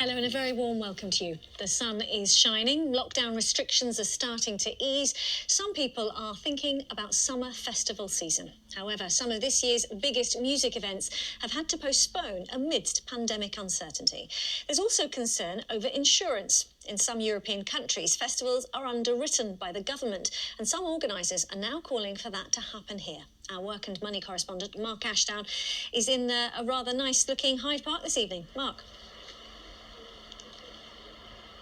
Hello and a very warm welcome to you. The sun is shining, lockdown restrictions are starting to ease. Some people are thinking about summer festival season. However, some of this year's biggest music events have had to postpone amidst pandemic uncertainty. There's also concern over insurance. In some European countries, festivals are underwritten by the government, and some organisers are now calling for that to happen here. Our work and money correspondent, Mark Ashdown, is in a rather nice-looking Hyde Park this evening. Mark.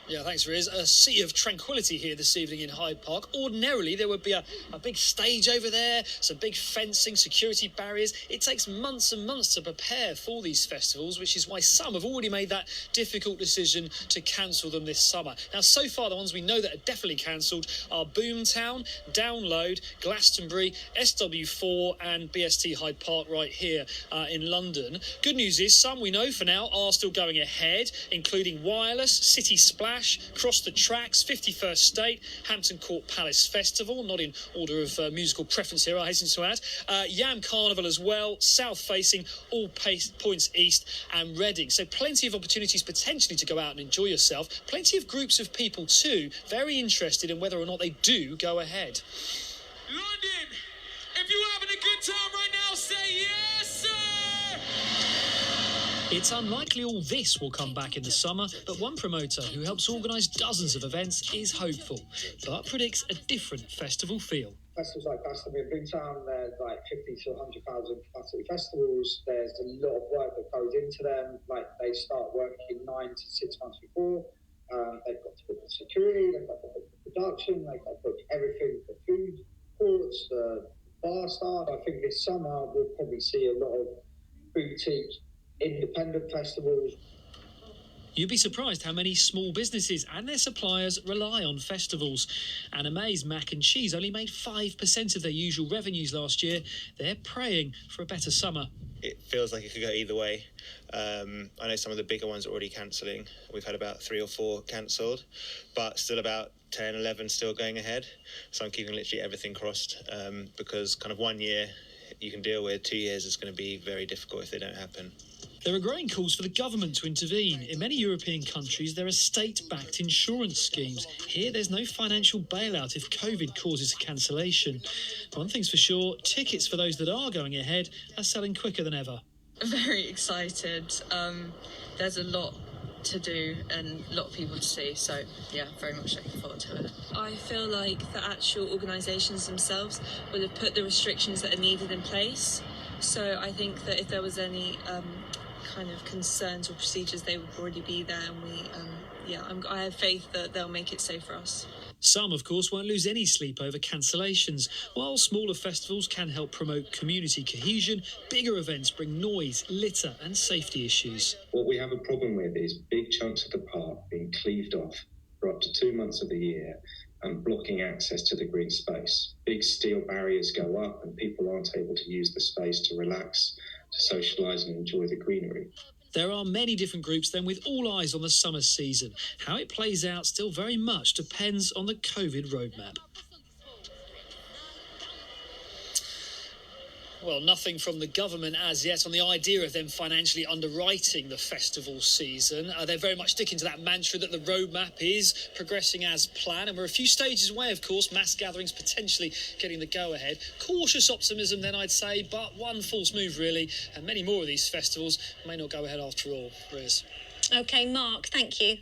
Yeah, thanks, Riz. A sea of tranquility here this evening in Hyde Park. Ordinarily, there would be a big stage over there, some big fencing, security barriers. It takes months and months to prepare for these festivals, which is why some have already made that difficult decision to cancel them this summer. Now, so far, the ones we know that are definitely cancelled are Boomtown, Download, Glastonbury, SW4 and BST Hyde Park right here in London. Good news is some we know for now are still going ahead, including Wireless, City Splash, Cross the Tracks, 51st State, Hampton Court Palace Festival, not in order of musical preference here, I hasten to add, Yam Carnival as well, South Facing, All Points East and Reading. So plenty of opportunities potentially to go out and enjoy yourself. Plenty of groups of people too, very interested in whether or not they do go ahead. London, if you're having a good time right now, say yes, sir! It's unlikely all this will come back in the summer, but one promoter who helps organise dozens of events is hopeful, but predicts a different festival feel. Festivals like Glastonbury and Boomtown, they're like 50 to 100,000 capacity festivals. There's a lot of work that goes into them. Like, they start working 9 to 6 months before. They've got to book the security, they've got to book the production, they've got to book everything for food courts, the bar staff. I think this summer we'll probably see a lot of boutique independent festivals. You'd be surprised how many small businesses and their suppliers rely on festivals. Anna May's Mac and Cheese only made 5% of their usual revenues last year. They're praying for a better summer. It feels like it could go either way. I know some of the bigger ones are already cancelling. We've had about 3 or 4 cancelled, but still about 10, 11 still going ahead. So I'm keeping literally everything crossed because kind of 1 year you can deal with, 2 years is going to be very difficult if they don't happen. There are growing calls for the government to intervene. In many European countries, there are state-backed insurance schemes. Here, there's no financial bailout if COVID causes a cancellation. One thing's for sure, tickets for those that are going ahead are selling quicker than ever. Very excited. There's a lot to do and a lot of people to see, so yeah, very much looking forward to it. I feel like the actual organisations themselves will have put the restrictions that are needed in place, so I think that if there was any kind of concerns or procedures, they would already be there, and I have faith that they'll make it safe for us. Some, of course, won't lose any sleep over cancellations. While smaller festivals can help promote community cohesion, bigger events bring noise, litter and safety issues. What we have a problem with is big chunks of the park being cleaved off for up to 2 months of the year and blocking access to the green space. Big steel barriers go up and people aren't able to use the space to relax, to socialise and enjoy the greenery. There are many different groups then, with all eyes on the summer season. How it plays out still very much depends on the COVID roadmap. Well, nothing from the government as yet on the idea of them financially underwriting the festival season. They're very much sticking to that mantra that the roadmap is progressing as planned. And we're a few stages away, of course, mass gatherings potentially getting the go-ahead. Cautious optimism then, I'd say, but one false move, really. And many more of these festivals may not go ahead after all. Riz. OK, Mark, thank you.